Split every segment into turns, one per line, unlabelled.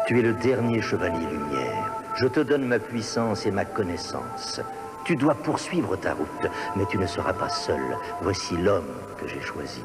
Tu es le dernier chevalier lumière. Je te donne ma puissance et ma connaissance. Tu dois poursuivre ta route, mais tu ne seras pas seul. Voici l'homme que j'ai choisi.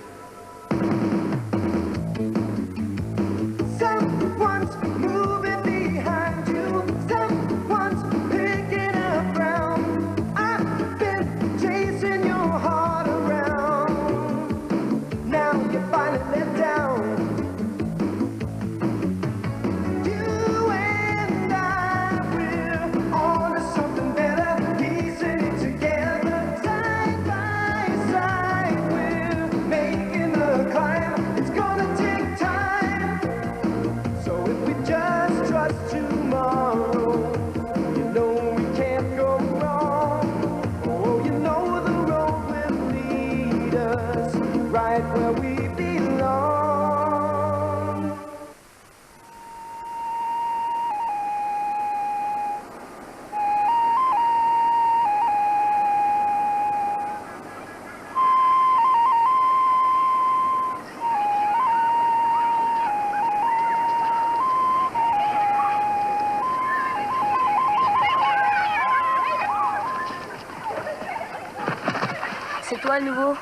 C'est toi à nouveau?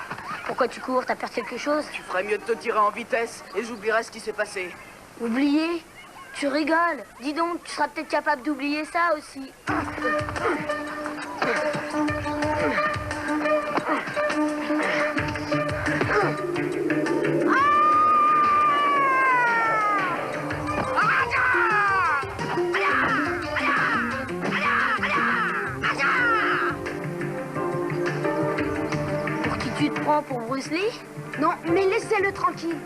Pourquoi tu cours? T'as perdu quelque chose?
Tu ferais mieux de te tirer en vitesse et j'oublierai ce qui s'est passé.
Oublier? Tu rigoles? Dis donc, tu seras peut-être capable d'oublier ça aussi. Pour qui tu te prends? Pour Bruce Lee? Non, mais laissez-le tranquille.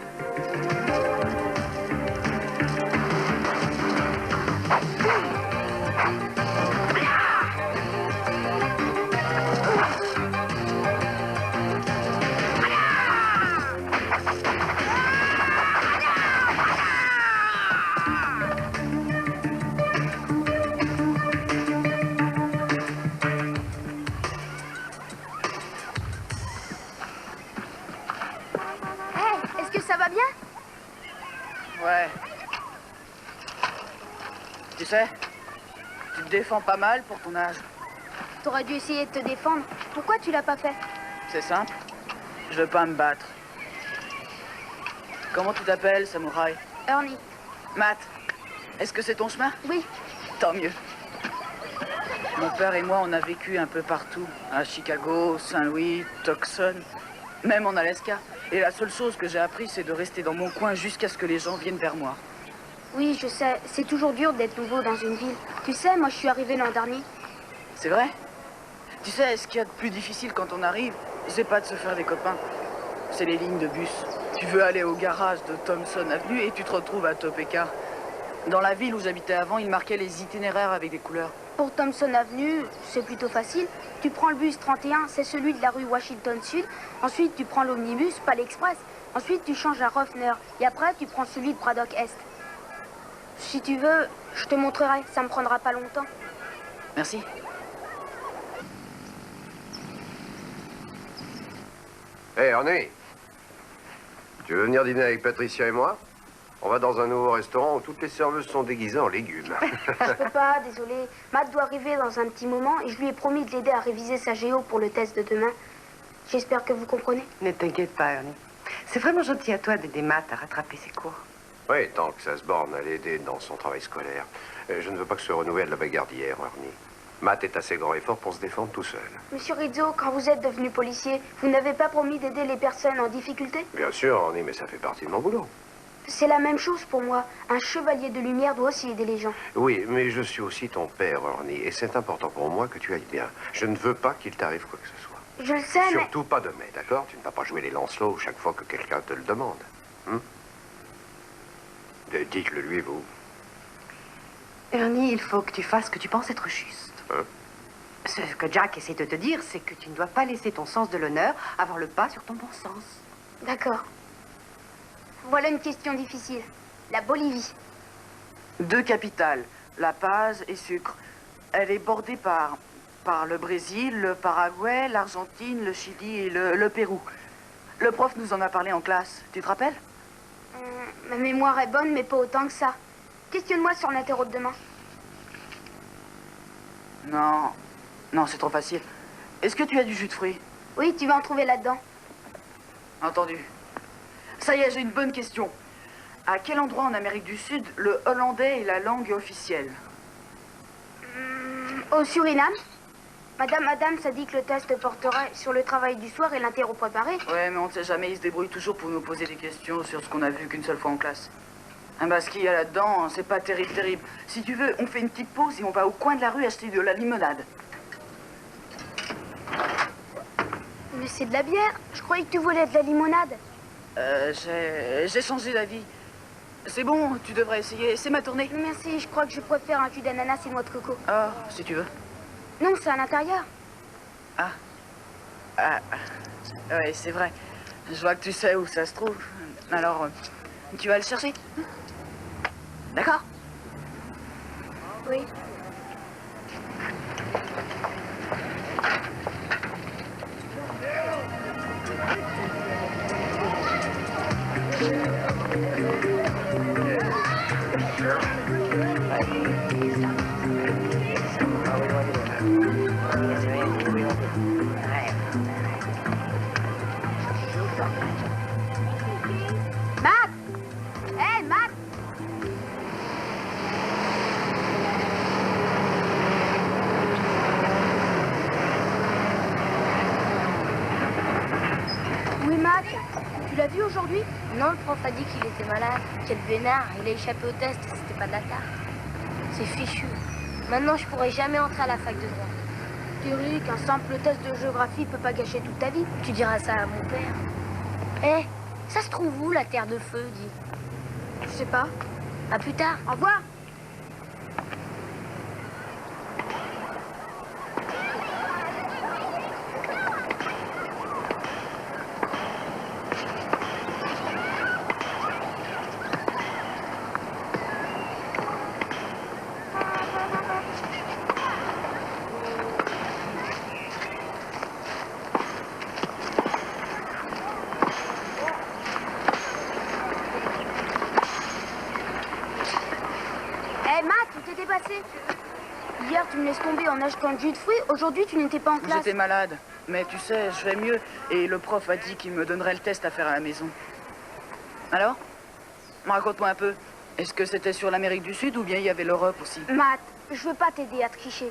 Est-ce que ça va bien?
Ouais. Tu sais, tu te défends pas mal pour ton âge.
T'aurais dû essayer de te défendre. Pourquoi tu l'as pas fait?
C'est simple. Je veux pas me battre. Comment tu t'appelles, samouraï?
Ernie.
Matt, est-ce que c'est ton chemin?
Oui.
Tant mieux. Mon père et moi, on a vécu un peu partout. À Chicago, Saint-Louis, Tucson, même en Alaska. Et la seule chose que j'ai appris, c'est de rester dans mon coin jusqu'à ce que les gens viennent vers moi.
Oui, je sais. C'est toujours dur d'être nouveau dans une ville. Tu sais, moi, je suis arrivé l'an dernier.
C'est vrai? Tu sais, ce qu'il y a de plus difficile quand on arrive, c'est pas de se faire des copains. C'est les lignes de bus. Tu veux aller au garage de Thompson Avenue et tu te retrouves à Topeka. Dans la ville où j'habitais avant, ils marquaient les itinéraires avec des couleurs.
Pour Thompson Avenue, c'est plutôt facile. Tu prends le bus 31, c'est celui de la rue Washington Sud. Ensuite, tu prends l'omnibus, pas l'express. Ensuite, tu changes à Ruffner. Et après, tu prends celui de Braddock Est. Si tu veux, je te montrerai. Ça me prendra pas longtemps.
Merci.
Hé, Ernie, tu veux venir dîner avec Patricia et moi? On va dans un nouveau restaurant où toutes les serveuses sont déguisées en légumes.
Je peux pas, désolé. Matt doit arriver dans un petit moment et je lui ai promis de l'aider à réviser sa géo pour le test de demain. J'espère que vous comprenez.
Ne t'inquiète pas, Ernie. C'est vraiment gentil à toi d'aider Matt à rattraper ses cours.
Oui, tant que ça se borne à l'aider dans son travail scolaire. Je ne veux pas que ce renouvelle de la bagarre d'hier, Ernie. Matt est assez grand et fort pour se défendre tout seul.
Monsieur Rizzo, quand vous êtes devenu policier, vous n'avez pas promis d'aider les personnes en difficulté?
Bien sûr, Ernie, mais ça fait partie de mon boulot.
C'est la même chose pour moi. Un chevalier de lumière doit aussi aider les gens.
Oui, mais je suis aussi ton père, Ernie, et c'est important pour moi que tu ailles bien. Je ne veux pas qu'il t'arrive quoi que ce soit.
Je le sais, mais...
Surtout pas de mais, d'accord? Tu ne vas pas jouer les Lancelot chaque fois que quelqu'un te le demande. Dites-le lui, vous.
Ernie, il faut que tu fasses ce que tu penses être juste.
Hein?
Ce que Jack essaie de te dire, c'est que tu ne dois pas laisser ton sens de l'honneur avoir le pas sur ton bon sens.
D'accord. Voilà une question difficile. La Bolivie.
2 capitales, La Paz et Sucre. Elle est bordée par le Brésil, le Paraguay, l'Argentine, le Chili et le Pérou. Le prof nous en a parlé en classe. Tu te rappelles?
Ma mémoire est bonne, mais pas autant que ça. questionne-moi sur l'interro de demain.
Non. Non, c'est trop facile. Est-ce que tu as du jus de fruits?
Oui, tu vas en trouver là-dedans.
Entendu. Ça y est, j'ai une bonne question. À quel endroit en Amérique du Sud le hollandais est la langue officielle?
Au Suriname. Madame Adams a dit que le test porterait sur le travail du soir et l'interro préparé.
Ouais, mais on ne sait jamais, il se débrouille toujours pour nous poser des questions sur ce qu'on a vu qu'une seule fois en classe. Ah bah, ce qu'il y a là-dedans, c'est pas terrible, terrible. Si tu veux, on fait une petite pause et on va au coin de la rue acheter de la limonade.
Mais c'est de la bière. Je croyais que tu voulais de la limonade.
J'ai changé d'avis. C'est bon, tu devrais essayer. C'est ma tournée.
Merci, je crois que je préfère un cul d'ananas et noix de coco.
Ah, si tu veux.
Non, c'est à l'intérieur.
Ah. Ouais, c'est vrai. Je vois que tu sais où ça se trouve. Alors, tu vas le chercher. D'accord?
Oui. Matt! Hey, Matt! Oui, Matt, tu l'as vu aujourd'hui?
Non, le prof a dit qu'il était malade. Quel vénard, il a échappé au test, c'était pas de la tarte. C'est fichu. Maintenant, je pourrai jamais entrer à la fac de droit.
Thierry, qu'un simple test de géographie peut pas gâcher toute ta vie.
Tu diras ça à mon père. Eh, ça se trouve où, la terre de feu, dis?
Je sais pas.
À plus tard.
Au revoir. Hey, Matt, où t'étais passé? Hier, tu me laisses tomber en achetant du jus de fruits. Aujourd'hui, tu n'étais pas en classe.
J'étais malade. Mais tu sais, je vais mieux. Et le prof a dit qu'il me donnerait le test à faire à la maison. Alors? Raconte-moi un peu. Est-ce que c'était sur l'Amérique du Sud ou bien il y avait l'Europe aussi?
Matt, je veux pas t'aider à tricher.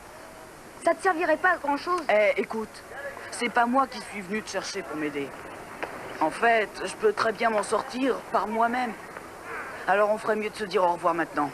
Ça te servirait pas à grand-chose.
Eh, écoute, c'est pas moi qui suis venu te chercher pour m'aider. En fait, je peux très bien m'en sortir par moi-même. Alors on ferait mieux de se dire au revoir maintenant.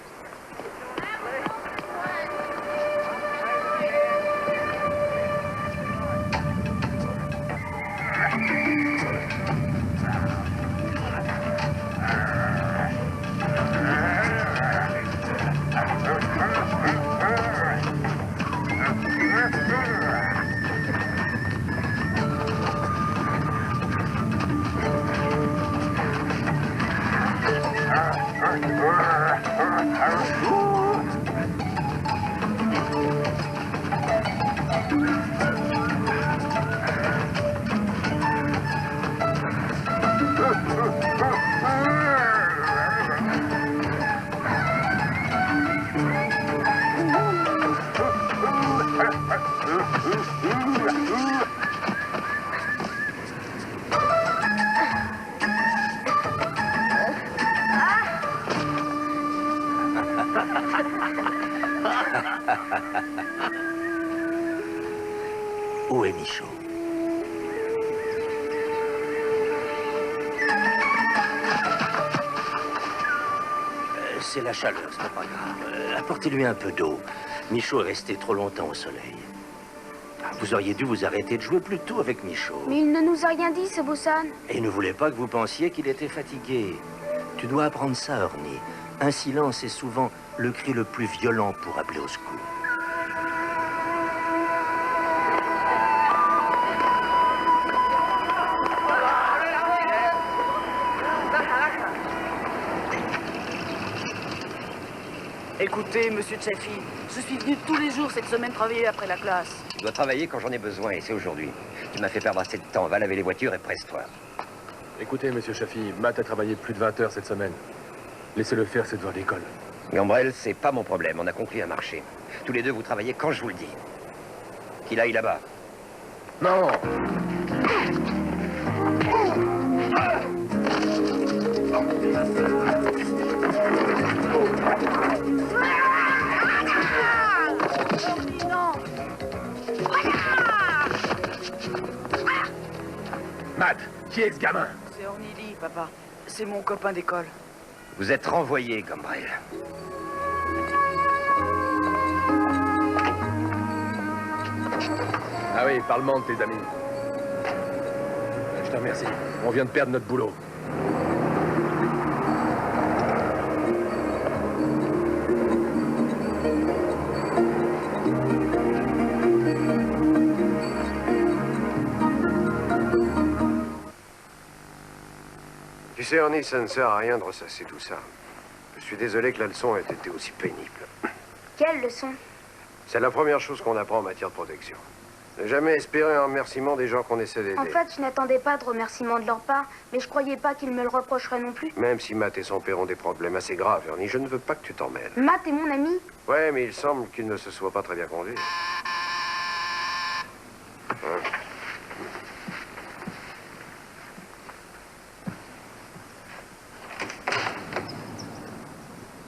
Où est Michaud? C'est la chaleur, c'est pas grave. Apportez-lui un peu d'eau. Michaud est resté trop longtemps au soleil. Vous auriez dû vous arrêter de jouer plus tôt avec Michaud.
Mais il ne nous a rien dit, ce Boussan.
Et il ne voulait pas que vous pensiez qu'il était fatigué. Tu dois apprendre ça, Orny. Un silence est souvent le cri le plus violent pour appeler au secours.
Écoutez, monsieur Tchefi, je suis venu tous les jours cette semaine travailler après la classe.
Je dois travailler quand j'en ai besoin et c'est aujourd'hui. Tu m'as fait perdre assez de temps. Va laver les voitures et presse-toi.
Écoutez, monsieur Chaffee, Matt a travaillé plus de 20 heures cette semaine. Laissez-le faire ses devoirs d'école.
Gambrel, c'est pas mon problème. On a conclu un marché. Tous les deux, vous travaillez quand je vous le dis. Qu'il aille là-bas.
Non! Matt, qui est ce gamin?
C'est Ornili, papa. C'est mon copain d'école.
Vous êtes renvoyé, Gambrel.
Ah oui, parle-moi de tes amis. Je te remercie. On vient de perdre notre boulot.
Tu sais, Ernie, ça ne sert à rien de ressasser tout ça. Je suis désolé que la leçon ait été aussi pénible.
Quelle leçon?
C'est la première chose qu'on apprend en matière de protection. Ne jamais espérer un remerciement des gens qu'on essaie d'aider.
En fait, je n'attendais pas de remerciements de leur part, mais je croyais pas qu'ils me le reprocheraient non plus.
Même si Matt et son père ont des problèmes assez graves, Ernie, je ne veux pas que tu t'en mêles.
Matt est mon ami.
Ouais, mais il semble qu'il ne se soit pas très bien conduit.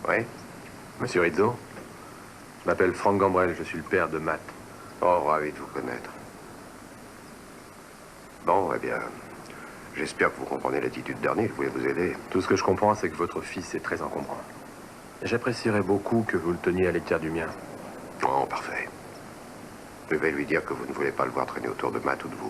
Ouais.
Monsieur Rizzo, je m'appelle Frank Gambrel, je suis le père de Matt.
Oh, ravi de vous connaître. Bon, eh bien, j'espère que vous comprenez l'attitude d'Ernie, je voulais vous aider.
Tout ce que je comprends, c'est que votre fils est très encombrant. Et j'apprécierais beaucoup que vous le teniez à l'écart du mien.
Oh, parfait. Je vais lui dire que vous ne voulez pas le voir traîner autour de Matt ou de vous.